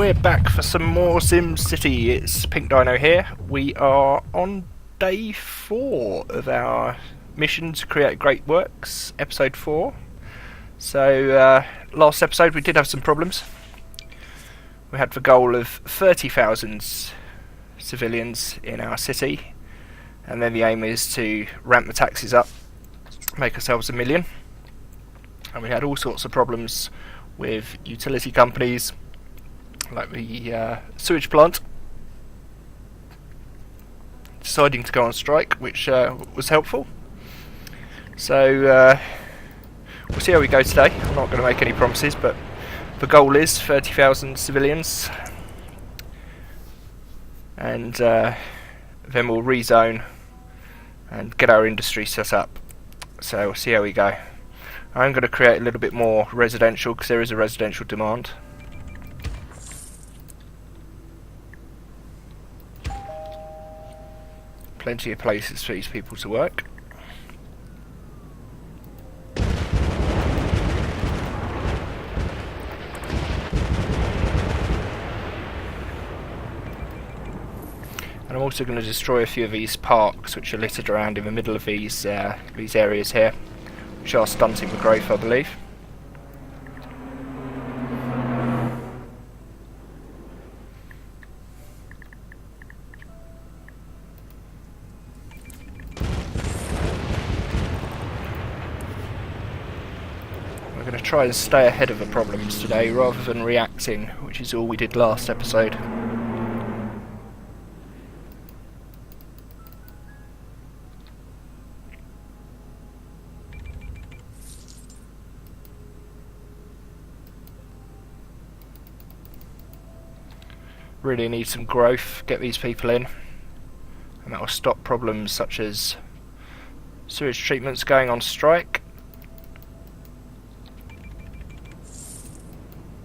we're back for some more SimCity. It's Pink Dino here. We are on day 4 of our mission to create Great Works, episode 4. So, last episode we did have some problems. We had the goal of 30,000 civilians in our city, and then the aim is to ramp the taxes up, make ourselves 1 million. And we had all sorts of problems with utility companies, like the sewage plant, deciding to go on strike, which was helpful. So we'll see how we go today. I'm not going to make any promises, but the goal is 30,000 civilians, and then we'll rezone and get our industry set up. So we'll see how we go. I'm going to create a little bit more residential because there is a residential demand. Plenty of places for these people to work. And I'm also going to destroy a few of these parks which are littered around in the middle of these areas here, which are stunting the growth, I believe. We're going to try and stay ahead of the problems today rather than reacting, which is all we did last episode. Really need some growth, get these people in, and that will stop problems such as sewage treatments going on strike,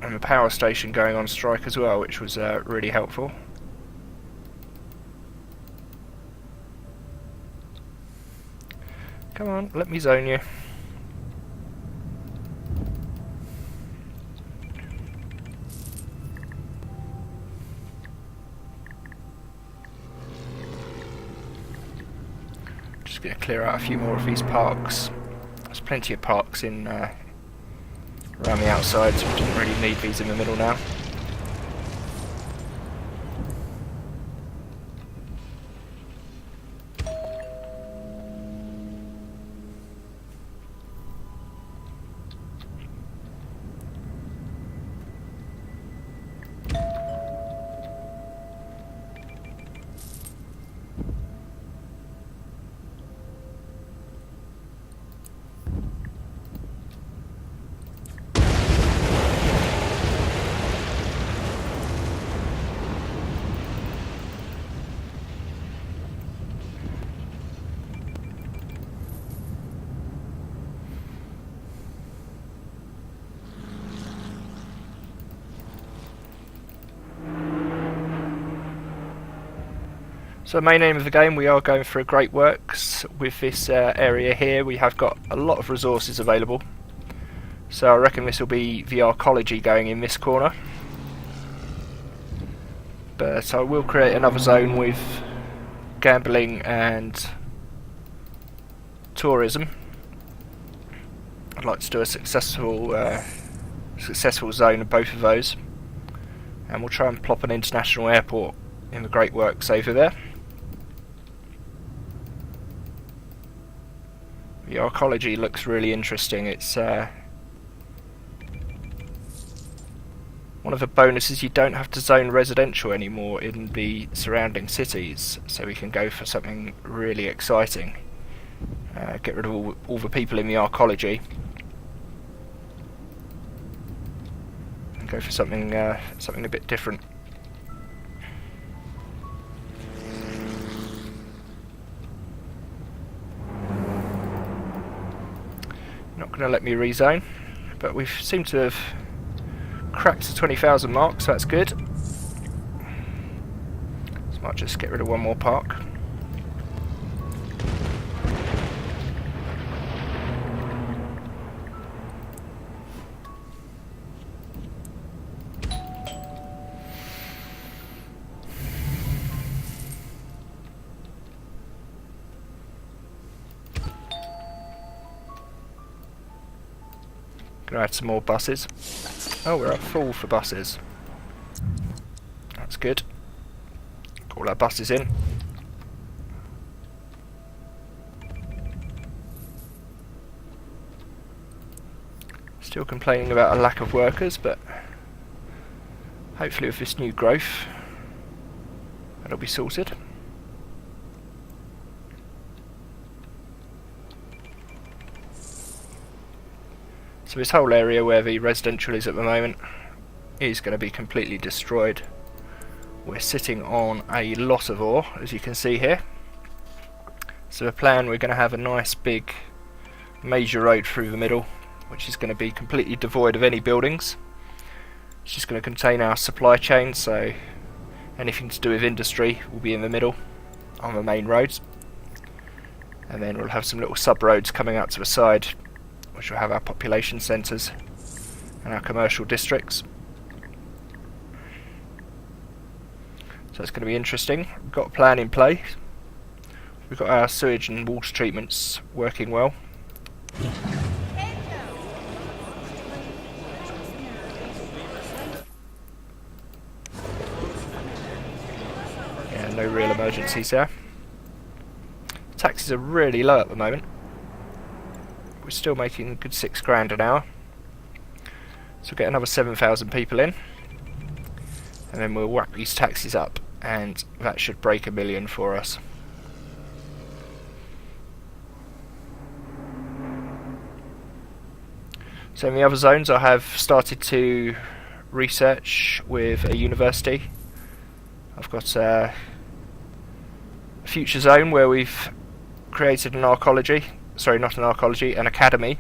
and the power station going on strike as well, which was really helpful. Come on, let me zone you. Just going to clear out a few more of these parks. There's plenty of parks in around the outside, so we didn't really need these in the middle now. So the main aim of the game, we are going for a Great Works. With this area here, we have got a lot of resources available. So I reckon this will be the Arcology going in this corner. But I will create another zone with gambling and tourism. I'd like to do a successful zone of both of those. And we'll try and plop an international airport in the Great Works over there. The Arcology looks really interesting. It's one of the bonuses, you don't have to zone residential anymore in the surrounding cities, so we can go for something really exciting. Get rid of all the people in the Arcology and go for something a bit different. Not going to let me rezone, but we seem to have cracked the 20,000 mark, so that's good. So I might just get rid of one more park. Gonna add some more buses. Oh, we're at full for buses. That's good. Got all our buses in. Still complaining about a lack of workers, but hopefully with this new growth, that'll be sorted. So this whole area where the residential is at the moment is going to be completely destroyed. We're sitting on a lot of ore, as you can see here. So the plan, we're going to have a nice big major road through the middle, which is going to be completely devoid of any buildings. It's just going to contain our supply chain, so anything to do with industry will be in the middle on the main roads. And then we'll have some little sub-roads coming out to the side, which will have our population centres and our commercial districts. So it's going to be interesting. We've got a plan in place. We've got our sewage and water treatments working well. Yeah, no real emergencies there. Taxes are really low at the moment. We're still making a good £6 an hour. So we'll get another 7,000 people in. And then we'll whack these taxes up, and that should break 1 million for us. So in the other zones, I have started to research with a university. I've got a future zone where we've created an Arcology. Sorry, not an Arcology, an academy.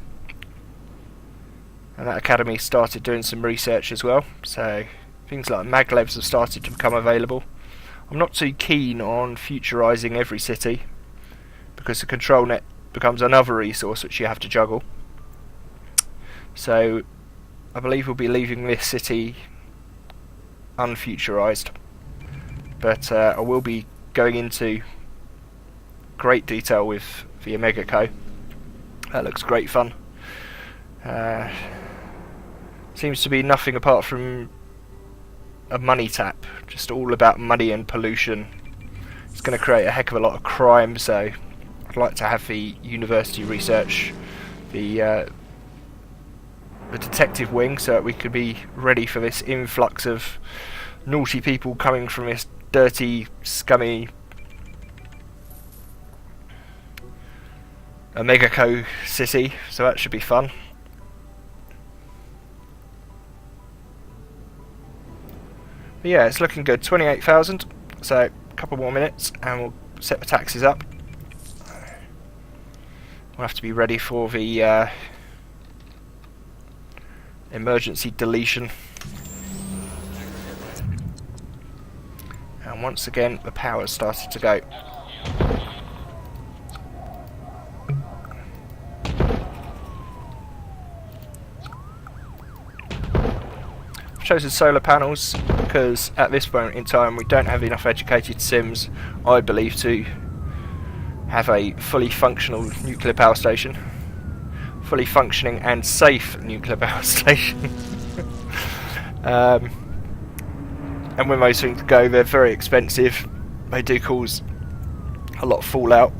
And that academy started doing some research as well. So things like maglevs have started to become available. I'm not too keen on futurising every city, because the control net becomes another resource which you have to juggle. So I believe we'll be leaving this city unfuturised. But I will be going into great detail with the Omega Co. That looks great fun. Seems to be nothing apart from a money tap, just all about money and pollution. It's going to create a heck of a lot of crime, so I'd like to have the university research the detective wing, so that we could be ready for this influx of naughty people coming from this dirty, scummy Omega Co city, so that should be fun. But yeah, it's looking good. 28,000, so a couple more minutes and we'll set the taxes up. We'll have to be ready for the emergency deletion. And once again, the power's started to go. I've chosen solar panels because at this moment in time we don't have enough educated Sims, I believe, to have a fully functional nuclear power station. Fully functioning and safe nuclear power station. And when those things go, they're very expensive. They do cause a lot of fallout.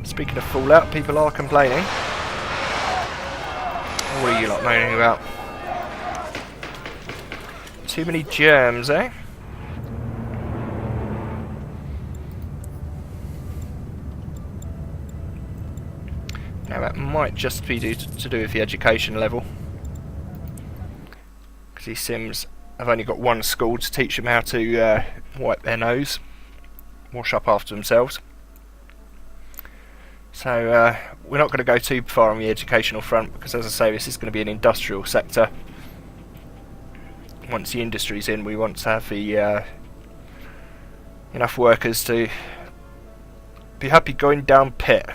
Speaking of fallout, people are complaining. What are you lot moaning about? Too many germs, eh? Now that might just be to do with the education level, because these Sims have only got one school to teach them how to wipe their nose, wash up after themselves. So we're not going to go too far on the educational front, because as I say, this is going to be an industrial sector. Once the industry's in, we want to have the enough workers to be happy going down pit,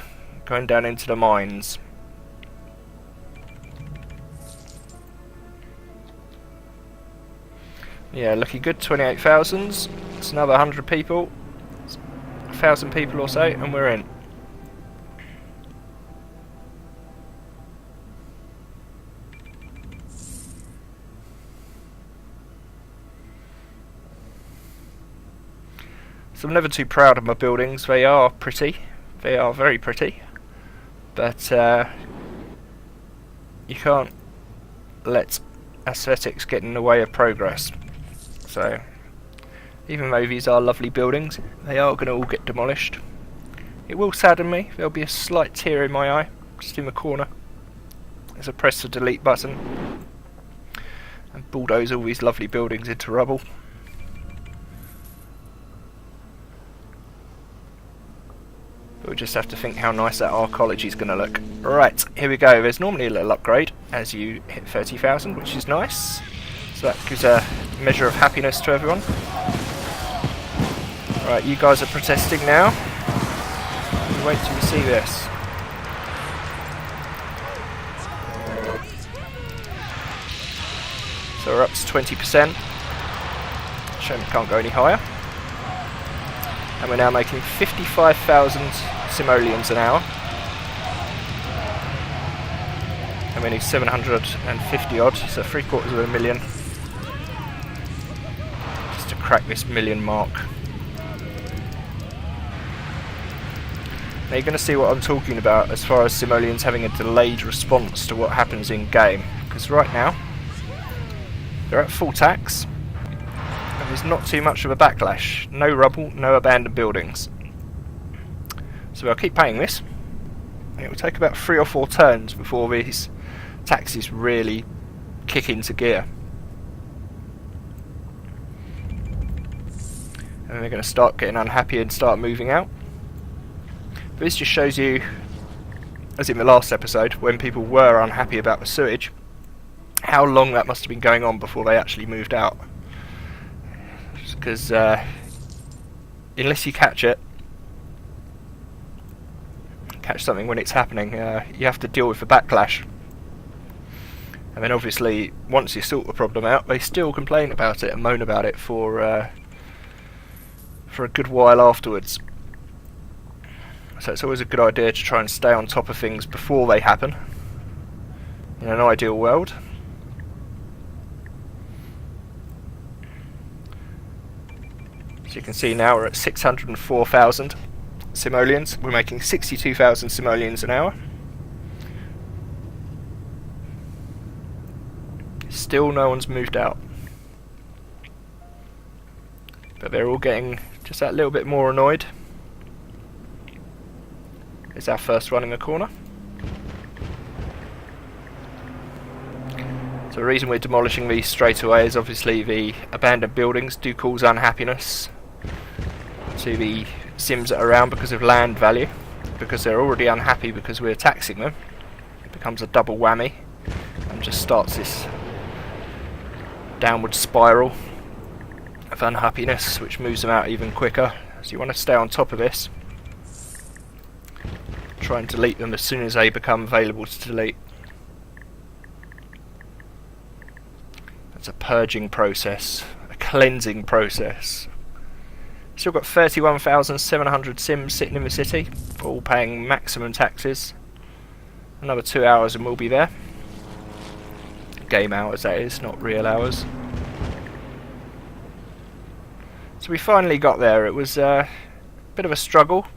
going down into the mines. Yeah, looking good. 28,000. It's another 100 people, 1,000 people or so, and we're in. So I'm never too proud of my buildings. They are pretty. They are very pretty. But you can't let aesthetics get in the way of progress. So even though these are lovely buildings, they are going to all get demolished. It will sadden me. There'll be a slight tear in my eye, just in the corner, as I press the delete button and bulldoze all these lovely buildings into rubble. But we'll just have to think how nice that Arcology is going to look. Right, here we go. There's normally a little upgrade as you hit 30,000, which is nice. So that gives a measure of happiness to everyone. Right, you guys are protesting now. Wait till you see this. So we're up to 20%. Shame it can't go any higher. And we're now making 55,000 simoleons an hour. And we need 750 odd, so 750,000, just to crack this million mark. Now you're going to see what I'm talking about as far as simoleons having a delayed response to what happens in game. Because right now, they're at full tax, and there's not too much of a backlash. No rubble, no abandoned buildings. So I'll keep paying this. And it will take about 3 or 4 turns before these taxes really kick into gear. And then they're going to start getting unhappy and start moving out. But this just shows you, as in the last episode, when people were unhappy about the sewage, how long that must have been going on before they actually moved out. Because unless you catch something when it's happening, you have to deal with the backlash. And then obviously, once you sort the problem out, they still complain about it and moan about it for a good while afterwards. So it's always a good idea to try and stay on top of things before they happen, in an ideal world. So you can see now we're at 604,000 simoleons. We're making 62,000 simoleons an hour. Still no one's moved out. But they're all getting just that little bit more annoyed. It's our first one in the corner. So the reason we're demolishing these straight away is obviously the abandoned buildings do cause unhappiness to the sims that are around because of land value. Because they're already unhappy because we're taxing them. It becomes a double whammy and just starts this downward spiral of unhappiness, which moves them out even quicker. So you want to stay on top of this. Try and delete them as soon as they become available to delete. That's a purging process, a cleansing process. Still got 31,700 sims sitting in the city, all paying maximum taxes. Another 2 hours and we'll be there. Game hours, that is, not real hours. So we finally got there. It was a bit of a struggle.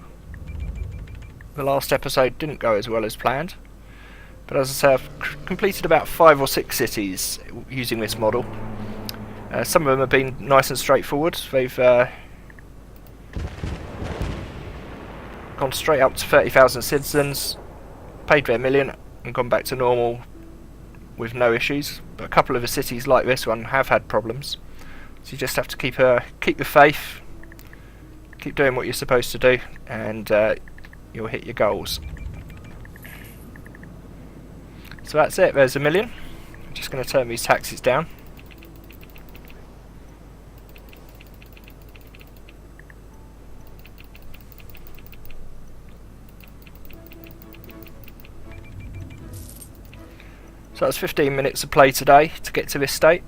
The last episode didn't go as well as planned, but as I say, I've completed about 5 or 6 cities using this model. Some of them have been nice and straightforward. They've gone straight up to 30,000 citizens, paid their million and gone back to normal with no issues. But a couple of the cities like this one have had problems, so you just have to keep the faith, keep doing what you're supposed to do, and you'll hit your goals. So that's it, there's a million. I'm just going to turn these taxes down. So that's 15 minutes of play today to get to this state,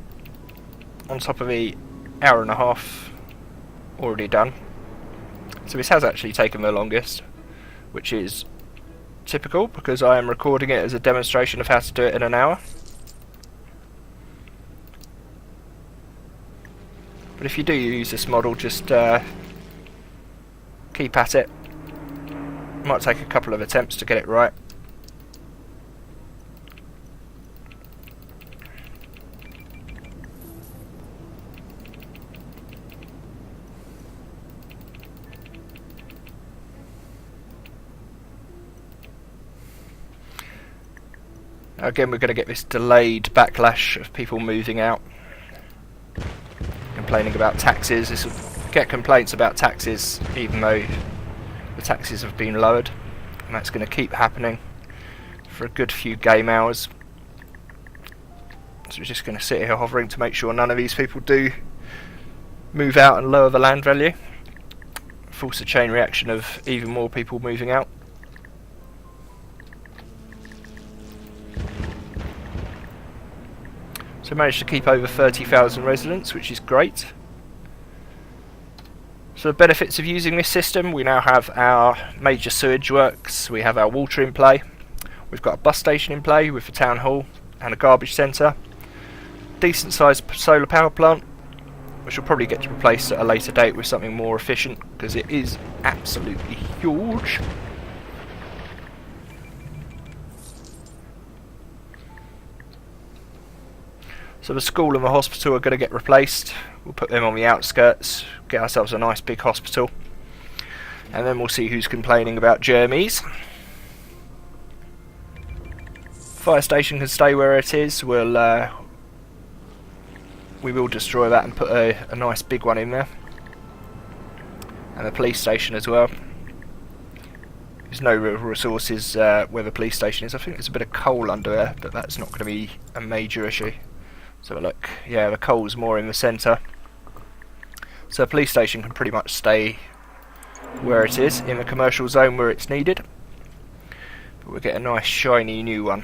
on top of the hour and a half already done. So this has actually taken the longest, which is typical because I am recording it as a demonstration of how to do it in an hour. But if you do use this model, just keep at it. Might take a couple of attempts to get it right. Again, we're going to get this delayed backlash of people moving out, complaining about taxes. This will get complaints about taxes even though the taxes have been lowered, and that's going to keep happening for a good few game hours. So we're just going to sit here hovering to make sure none of these people do move out and lower the land value, force a chain reaction of even more people moving out. So managed to keep over 30,000 residents, which is great. So the benefits of using this system: we now have our major sewage works, we have our water in play, we've got a bus station in play with the town hall and a garbage centre, decent sized solar power plant, which will probably get replaced at a later date with something more efficient because it is absolutely huge. So the school and the hospital are going to get replaced. We'll put them on the outskirts, get ourselves a nice big hospital, and then we'll see who's complaining about germies. Fire station can stay where it is. We will destroy that and put a nice big one in there, and the police station as well. There's no real resources where the police station is. I think there's a bit of coal under there, but that's not going to be a major issue. So look, yeah, the coal's more in the centre. So the police station can pretty much stay where it is, in the commercial zone where it's needed. But we'll get a nice shiny new one.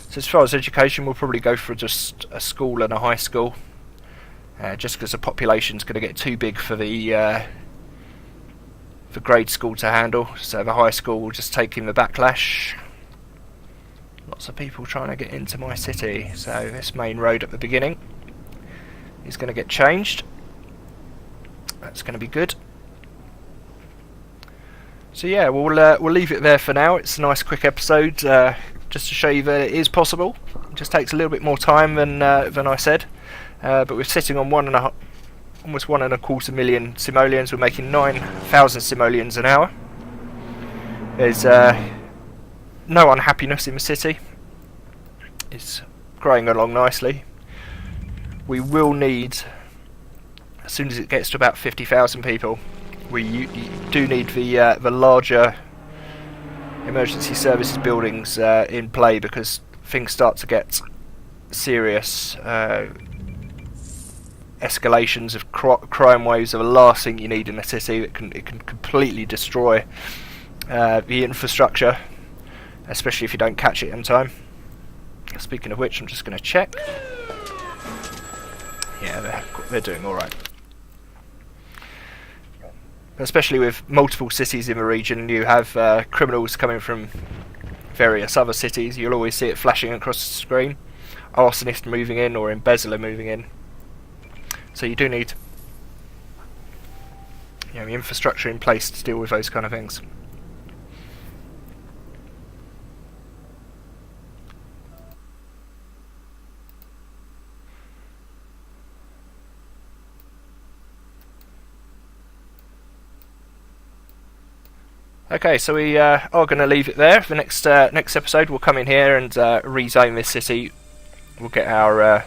So as far as education, we'll probably go for just a school and a high school. Just because the population's going to get too big for the grade school to handle. So the high school will just take in the backlash. Lots of people trying to get into my city, so this main road at the beginning is going to get changed. That's going to be good. So yeah, we'll leave it there for now. It's a nice quick episode, just to show you that it is possible. It just takes a little bit more time than I said, but we're sitting on almost 1.25 million simoleons. We're making 9,000 simoleons an hour. There's no unhappiness in the city. It's growing along nicely. We will need, as soon as it gets to about 50,000 people, we do need the larger emergency services buildings in play, because things start to get serious. Escalations of crime waves are the last thing you need in a city. It can completely destroy the infrastructure, especially if you don't catch it in time. Speaking of which, I'm just going to check. Yeah, they're doing alright. Especially with multiple cities in the region, you have criminals coming from various other cities. You'll always see it flashing across the screen. Arsonist moving in or embezzler moving in. So you do need, the infrastructure in place to deal with those kind of things. Okay, so we are going to leave it there. The next episode, we'll come in here and rezone this city. We'll get our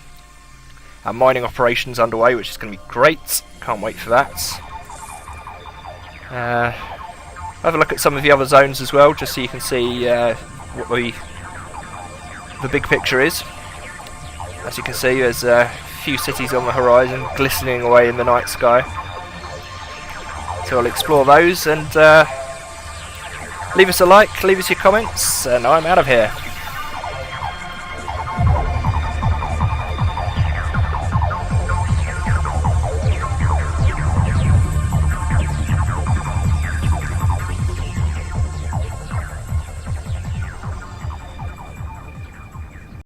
mining operations underway, which is going to be great. Can't wait for that. Have a look at some of the other zones as well, just so you can see what the big picture is. As you can see, there's a few cities on the horizon, glistening away in the night sky. So I'll explore those and leave us a like, leave us your comments, and I'm out of here.